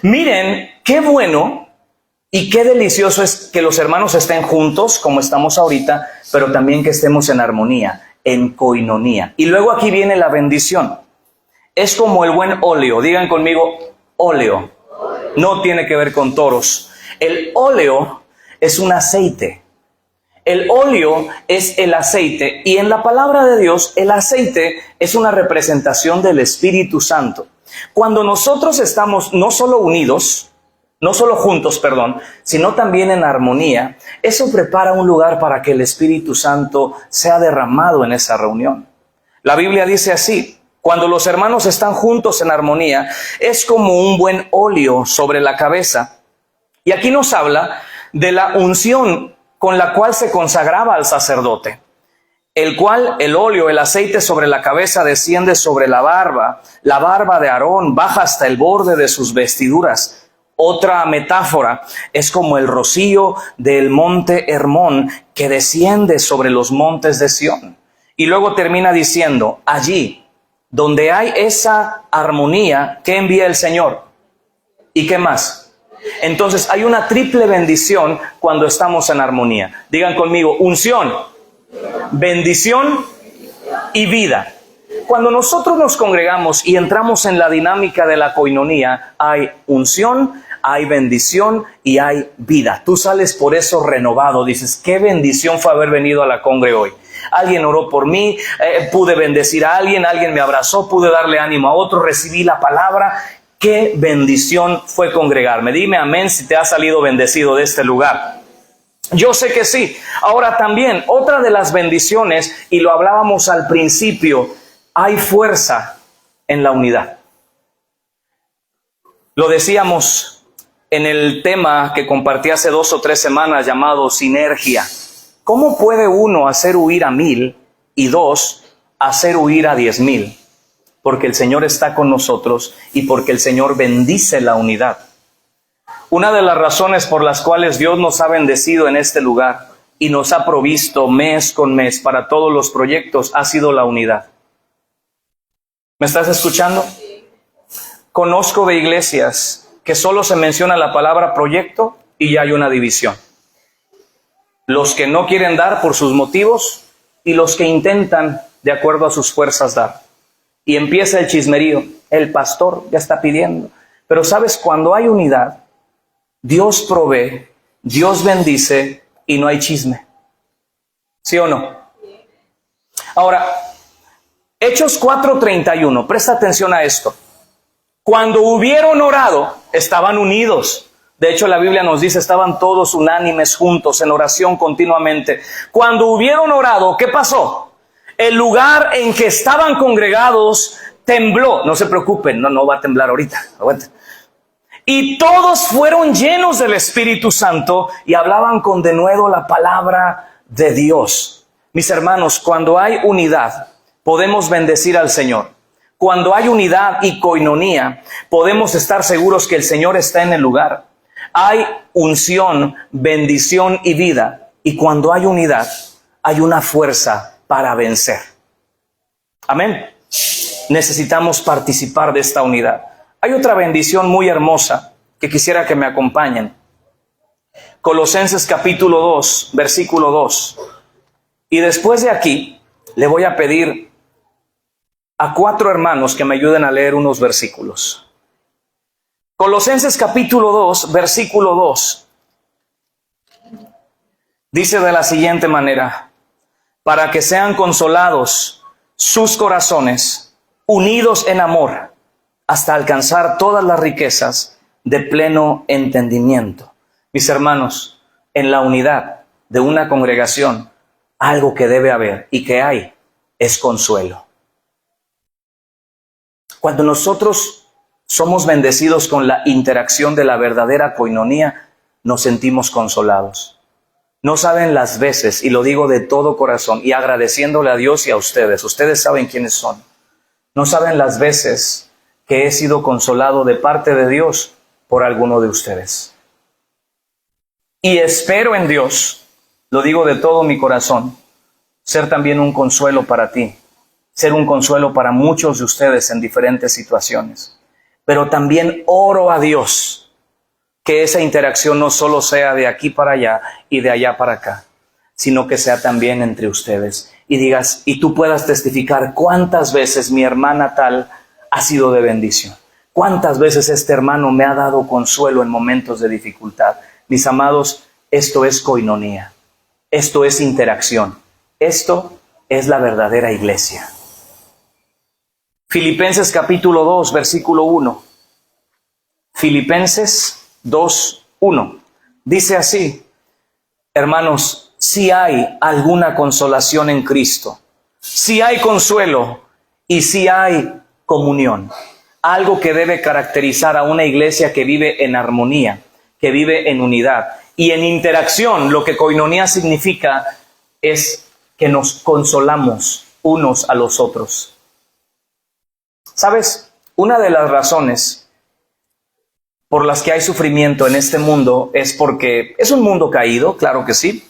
Miren, qué bueno y qué delicioso es que los hermanos estén juntos, como estamos ahorita, pero también que estemos en armonía, en coinonía. Y luego aquí viene la bendición. Es como el buen óleo. Digan conmigo, óleo. No tiene que ver con toros. El óleo es un aceite. El óleo es el aceite. Y en la palabra de Dios, el aceite es una representación del Espíritu Santo. Cuando nosotros estamos no solo unidos, no solo juntos, perdón, sino también en armonía, eso prepara un lugar para que el Espíritu Santo sea derramado en esa reunión. La Biblia dice así: cuando los hermanos están juntos en armonía, es como un buen óleo sobre la cabeza. Y aquí nos habla de la unción con la cual se consagraba al sacerdote, el cual el óleo, el aceite sobre la cabeza desciende sobre la barba de Aarón, baja hasta el borde de sus vestiduras. Otra metáfora es como el rocío del monte Hermón que desciende sobre los montes de Sión. Y luego termina diciendo, allí donde hay esa armonía, ¿qué envía el Señor? ¿Y qué más? Entonces hay una triple bendición cuando estamos en armonía. Digan conmigo, unción, bendición y vida. Cuando nosotros nos congregamos y entramos en la dinámica de la coinonía, hay unción, hay bendición y hay vida. Tú sales por eso renovado. Dices, qué bendición fue haber venido a la congre hoy. Alguien oró por mí, pude bendecir a alguien me abrazó, pude darle ánimo a otro, recibí la palabra. Qué bendición fue congregarme. Dime amén si te has salido bendecido de este lugar. Yo sé que sí. Ahora también, otra de las bendiciones, y lo hablábamos al principio, hay fuerza en la unidad. Lo decíamos en el tema que compartí hace 2 o 3 semanas llamado sinergia. ¿Cómo puede uno hacer huir a 1000 y 2 hacer huir a 10,000? Porque el Señor está con nosotros y porque el Señor bendice la unidad. Una de las razones por las cuales Dios nos ha bendecido en este lugar y nos ha provisto mes con mes para todos los proyectos ha sido la unidad. ¿Me estás escuchando? Conozco de iglesias que solo se menciona la palabra proyecto y ya hay una división. Los que no quieren dar por sus motivos y los que intentan de acuerdo a sus fuerzas dar. Y empieza el chismerío. El pastor ya está pidiendo. Pero sabes, cuando hay unidad, Dios provee, Dios bendice y no hay chisme. ¿Sí o no? Ahora, Hechos 4:31, presta atención a esto. Cuando hubieron orado, estaban unidos. De hecho, la Biblia nos dice, estaban todos unánimes juntos en oración continuamente. Cuando hubieron orado, ¿qué pasó? El lugar en que estaban congregados tembló. No se preocupen, no va a temblar ahorita. Aguanten. Y todos fueron llenos del Espíritu Santo y hablaban con denuedo la palabra de Dios. Mis hermanos, cuando hay unidad, podemos bendecir al Señor. Cuando hay unidad y coinonía, podemos estar seguros que el Señor está en el lugar. Hay unción, bendición y vida. Y cuando hay unidad, hay una fuerza para vencer. Amén. Necesitamos participar de esta unidad. Hay otra bendición muy hermosa que quisiera que me acompañen. Colosenses capítulo 2, versículo 2. Y después de aquí, le voy a pedir a 4 hermanos que me ayuden a leer unos versículos. Colosenses capítulo 2, versículo 2. Dice de la siguiente manera: para que sean consolados sus corazones, unidos en amor, hasta alcanzar todas las riquezas de pleno entendimiento. Mis hermanos, en la unidad de una congregación, algo que debe haber y que hay es consuelo. Cuando nosotros somos bendecidos con la interacción de la verdadera coinonía, nos sentimos consolados. No saben las veces, y lo digo de todo corazón, y agradeciéndole a Dios y a ustedes saben quiénes son. No saben las veces que he sido consolado de parte de Dios por alguno de ustedes. Y espero en Dios, lo digo de todo mi corazón, ser también un consuelo para ti, ser un consuelo para muchos de ustedes en diferentes situaciones. Pero también oro a Dios que esa interacción no solo sea de aquí para allá y de allá para acá, sino que sea también entre ustedes. Y digas, y tú puedas testificar cuántas veces mi hermana tal ha sido de bendición. Cuántas veces este hermano me ha dado consuelo en momentos de dificultad. Mis amados, esto es coinonía. Esto es interacción. Esto es la verdadera iglesia. Filipenses capítulo 2, versículo 1. Filipenses 2:1. Dice así: hermanos, si hay alguna consolación en Cristo, si hay consuelo y si hay comunión, algo que debe caracterizar a una iglesia que vive en armonía, que vive en unidad y en interacción. Lo que coinonía significa es que nos consolamos unos a los otros. ¿Sabes? Una de las razones por las que hay sufrimiento en este mundo es porque es un mundo caído, claro que sí.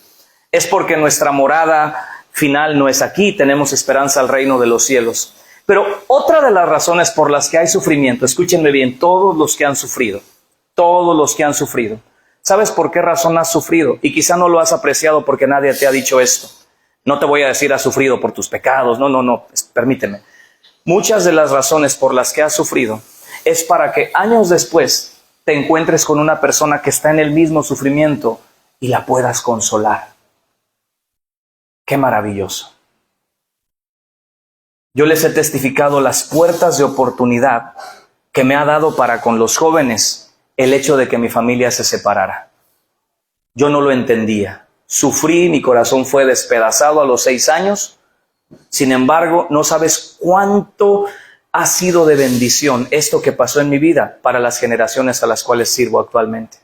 Es porque nuestra morada final no es aquí, tenemos esperanza al reino de los cielos. Pero otra de las razones por las que hay sufrimiento, escúchenme bien, todos los que han sufrido, ¿sabes por qué razón has sufrido? Y quizá no lo has apreciado porque nadie te ha dicho esto. No te voy a decir has sufrido por tus pecados, no, permíteme. Muchas de las razones por las que has sufrido es para que años después te encuentres con una persona que está en el mismo sufrimiento y la puedas consolar. ¡Qué maravilloso! Yo les he testificado las puertas de oportunidad que me ha dado para con los jóvenes el hecho de que mi familia se separara. Yo no lo entendía. Sufrí, mi corazón fue despedazado a los 6 años. Sin embargo, no sabes cuánto ha sido de bendición esto que pasó en mi vida para las generaciones a las cuales sirvo actualmente.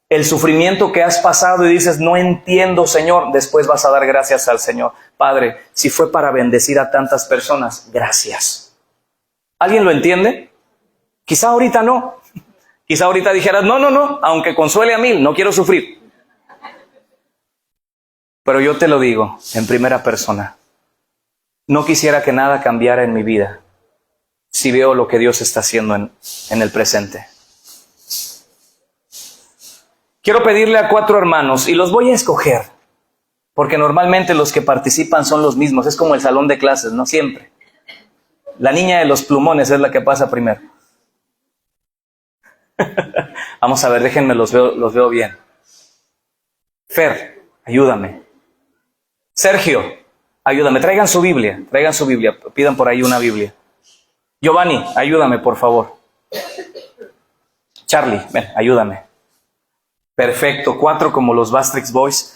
El sufrimiento que has pasado y dices, no entiendo, Señor, después vas a dar gracias al Señor. Padre, si fue para bendecir a tantas personas, gracias. ¿Alguien lo entiende? Quizá ahorita no. Quizá ahorita dijeras, no, aunque consuele a 1000, no quiero sufrir. Pero yo te lo digo en primera persona. No quisiera que nada cambiara en mi vida si veo lo que Dios está haciendo en el presente. Quiero pedirle a 4 hermanos, y los voy a escoger, porque normalmente los que participan son los mismos. Es como el salón de clases, ¿no? Siempre. La niña de los plumones es la que pasa primero. Vamos a ver, déjenme, los veo bien. Fer, ayúdame. Sergio, ayúdame, traigan su Biblia, pidan por ahí una Biblia. Giovanni, ayúdame, por favor. Charlie, ven, ayúdame. Perfecto, 4 como los Bastrix Boys.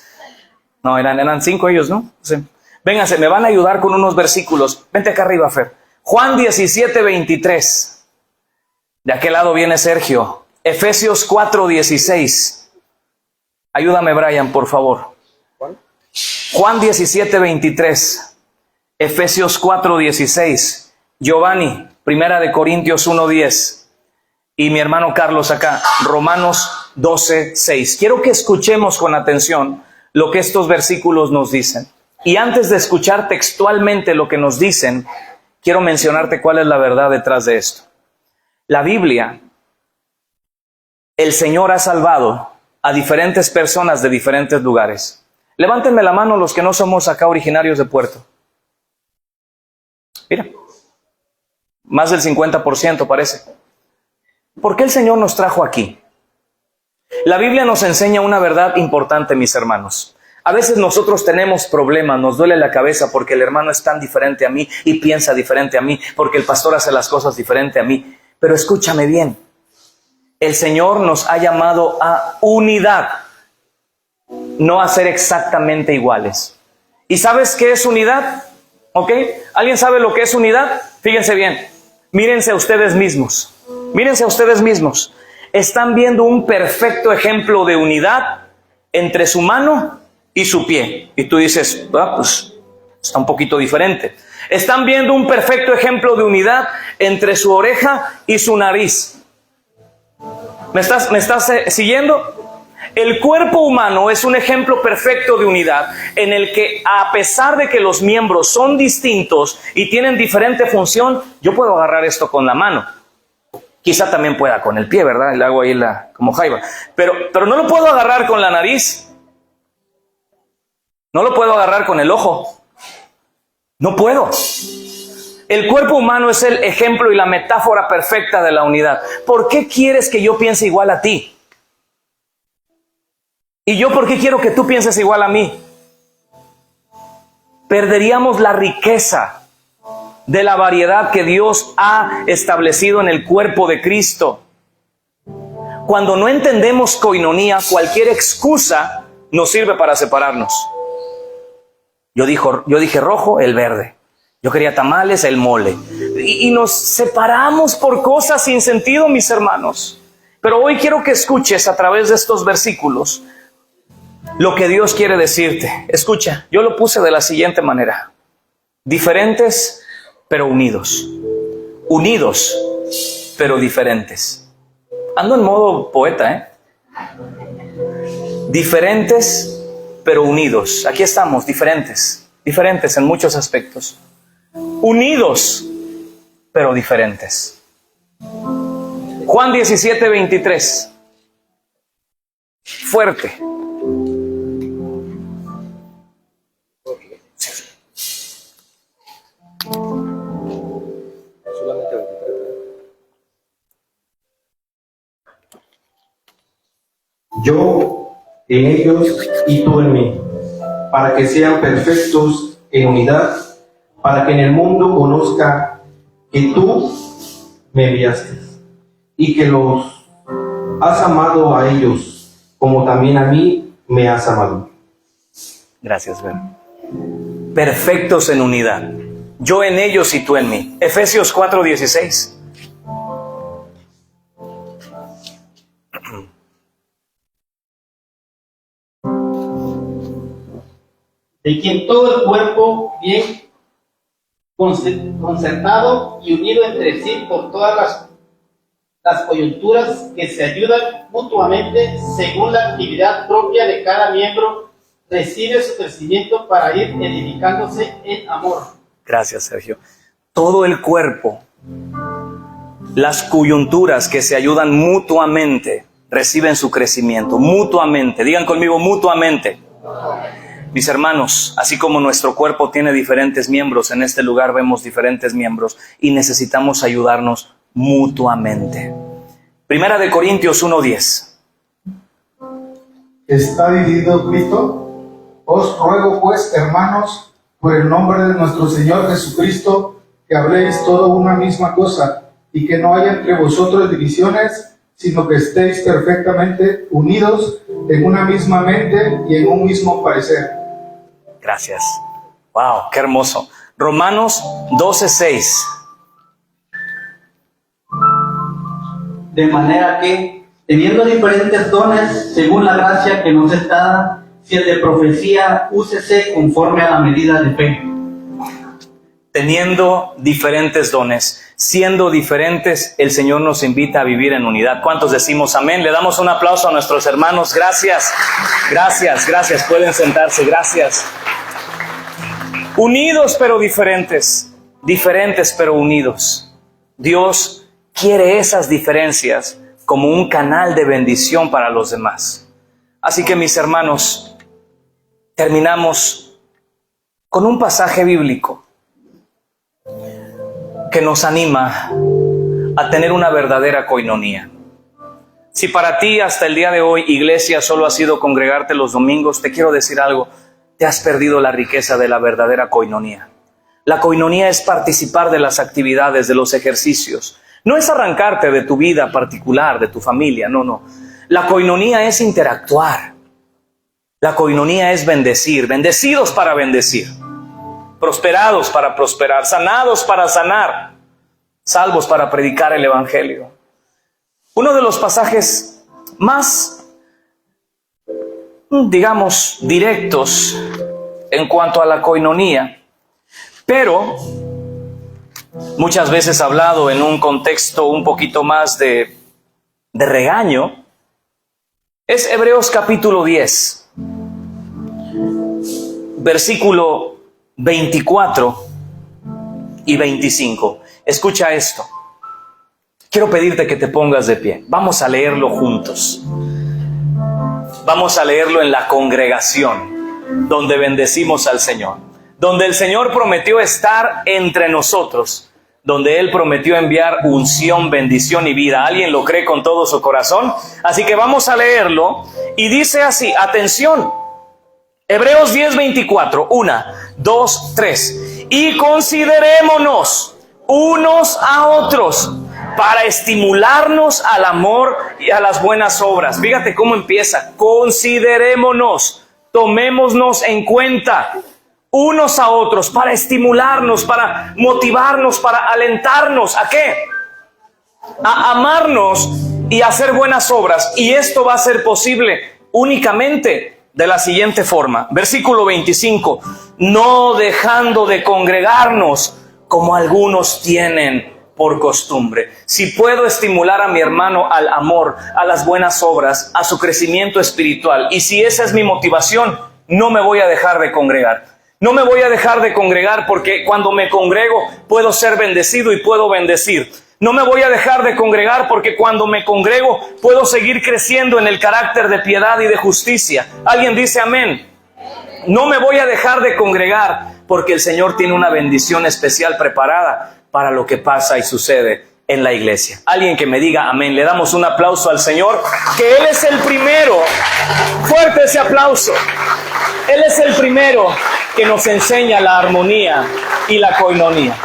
No, eran 5 ellos, ¿no? Sí. Vénganse, me van a ayudar con unos versículos. Vente acá arriba, Fer. Juan 17:23. De aquel lado viene Sergio. Efesios 4:16. Ayúdame, Brian, por favor. Juan 17:23. Efesios 4:16. Giovanni, 1 Corintios 1:10. Y mi hermano Carlos acá, Romanos 12:6. Quiero que escuchemos con atención lo que estos versículos nos dicen. Y antes de escuchar textualmente lo que nos dicen, quiero mencionarte cuál es la verdad detrás de esto. La Biblia, el Señor ha salvado a diferentes personas de diferentes lugares. Levántenme la mano los que no somos acá originarios de Puerto. Mira, más del 50% parece. ¿Por qué el Señor nos trajo aquí? La Biblia nos enseña una verdad importante, mis hermanos. A veces nosotros tenemos problemas, nos duele la cabeza porque el hermano es tan diferente a mí y piensa diferente a mí, porque el pastor hace las cosas diferente a mí. Pero escúchame bien, el Señor nos ha llamado a unidad, no a ser exactamente iguales. ¿Y sabes qué es unidad? ¿Ok? ¿Alguien sabe lo que es unidad? Fíjense bien, mírense a ustedes mismos, mírense a ustedes mismos. Están viendo un perfecto ejemplo de unidad entre su mano y su pie. Y tú dices, pues está un poquito diferente. Están viendo un perfecto ejemplo de unidad entre su oreja y su nariz. ¿Me estás siguiendo? El cuerpo humano es un ejemplo perfecto de unidad en el que, a pesar de que los miembros son distintos y tienen diferente función, yo puedo agarrar esto con la mano. Quizá también pueda con el pie, ¿verdad? Le hago ahí como jaiba. Pero no lo puedo agarrar con la nariz. No lo puedo agarrar con el ojo. No puedo. El cuerpo humano es el ejemplo y la metáfora perfecta de la unidad. ¿Por qué quieres que yo piense igual a ti? ¿Y yo por qué quiero que tú pienses igual a mí? Perderíamos la riqueza de la variedad que Dios ha establecido en el cuerpo de Cristo. Cuando no entendemos coinonía, cualquier excusa nos sirve para separarnos. Yo dije rojo, el verde. Yo quería tamales, el mole. Y nos separamos por cosas sin sentido, mis hermanos. Pero hoy quiero que escuches a través de estos versículos lo que Dios quiere decirte. Escucha, yo lo puse de la siguiente manera: diferentes pero unidos. Unidos pero diferentes. Ando en modo poeta, ¿eh? Diferentes pero unidos. Aquí estamos, diferentes en muchos aspectos. Unidos pero diferentes. Juan 17:23. Fuerte. Yo en ellos y tú en mí, para que sean perfectos en unidad, para que en el mundo conozca que tú me enviaste y que los has amado a ellos como también a mí me has amado. Gracias, Ben. Perfectos en unidad. Yo en ellos y tú en mí. Efesios 4:16. De quien todo el cuerpo, bien concertado y unido entre sí por todas las coyunturas que se ayudan mutuamente según la actividad propia de cada miembro, recibe su crecimiento para ir edificándose en amor. Gracias, Sergio. Todo el cuerpo, las coyunturas que se ayudan mutuamente, reciben su crecimiento, mutuamente. Digan conmigo, mutuamente. Mis hermanos, así como nuestro cuerpo tiene diferentes miembros, en este lugar vemos diferentes miembros y necesitamos ayudarnos mutuamente. Primera de Corintios 1:10. ¿Está dividido Cristo? Os ruego pues, hermanos, por el nombre de nuestro Señor Jesucristo, que habléis todo una misma cosa, y que no haya entre vosotros divisiones, sino que estéis perfectamente unidos en una misma mente y en un mismo parecer. Gracias. Wow, qué hermoso. Romanos 12:6. De manera que, teniendo diferentes dones, según la gracia que nos es dada, si el de profecía, úsese conforme a la medida de fe. Teniendo diferentes dones, siendo diferentes, el Señor nos invita a vivir en unidad. ¿Cuántos decimos amén? Le damos un aplauso a nuestros hermanos. Gracias, gracias, gracias. Pueden sentarse, gracias. Unidos pero diferentes, diferentes pero unidos. Dios quiere esas diferencias como un canal de bendición para los demás. Así que, mis hermanos, terminamos con un pasaje bíblico que nos anima a tener una verdadera coinonía. Si para ti hasta el día de hoy iglesia solo ha sido congregarte los domingos, te quiero decir algo, te has perdido la riqueza de la verdadera coinonía. La coinonía es participar de las actividades, de los ejercicios. No es arrancarte de tu vida particular, de tu familia, no. La coinonía es interactuar. La coinonía es bendecir, bendecidos para bendecir, prosperados para prosperar, sanados para sanar, salvos para predicar el evangelio. Uno de los pasajes más, digamos, directos en cuanto a la coinonía, pero muchas veces hablado en un contexto un poquito más de regaño, es Hebreos capítulo 10, versículo 24 y 25. Escucha esto. Quiero pedirte que te pongas de pie. Vamos a leerlo juntos. Vamos a leerlo en la congregación, donde bendecimos al Señor, donde el Señor prometió estar entre nosotros, donde Él prometió enviar unción, bendición y vida. ¿Alguien lo cree con todo su corazón? Así que vamos a leerlo y dice así, atención, Hebreos 10:24, 1, 2, 3. Y considerémonos unos a otros para estimularnos al amor y a las buenas obras. Fíjate cómo empieza. Considerémonos, tomémonos en cuenta unos a otros para estimularnos, para motivarnos, para alentarnos. ¿A qué? A amarnos y a hacer buenas obras. Y esto va a ser posible únicamente de la siguiente forma. Versículo 25. No dejando de congregarnos como algunos tienen por costumbre. Si puedo estimular a mi hermano al amor, a las buenas obras, a su crecimiento espiritual, y si esa es mi motivación, no me voy a dejar de congregar. No me voy a dejar de congregar porque cuando me congrego puedo ser bendecido y puedo bendecir. No me voy a dejar de congregar porque cuando me congrego puedo seguir creciendo en el carácter de piedad y de justicia. ¿Alguien dice amén? No me voy a dejar de congregar porque el Señor tiene una bendición especial preparada para lo que pasa y sucede en la iglesia. Alguien que me diga amén. Le damos un aplauso al Señor, que Él es el primero. Fuerte ese aplauso. Él es el primero que nos enseña la armonía y la coinonía.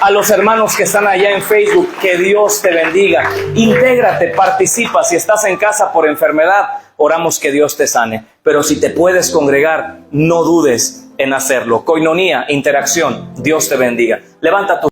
A los hermanos que están allá en Facebook, que Dios te bendiga. Intégrate, participa. Si estás en casa por enfermedad, oramos que Dios te sane. Pero si te puedes congregar, no dudes en hacerlo. Coinonía, interacción. Dios te bendiga. Levanta tu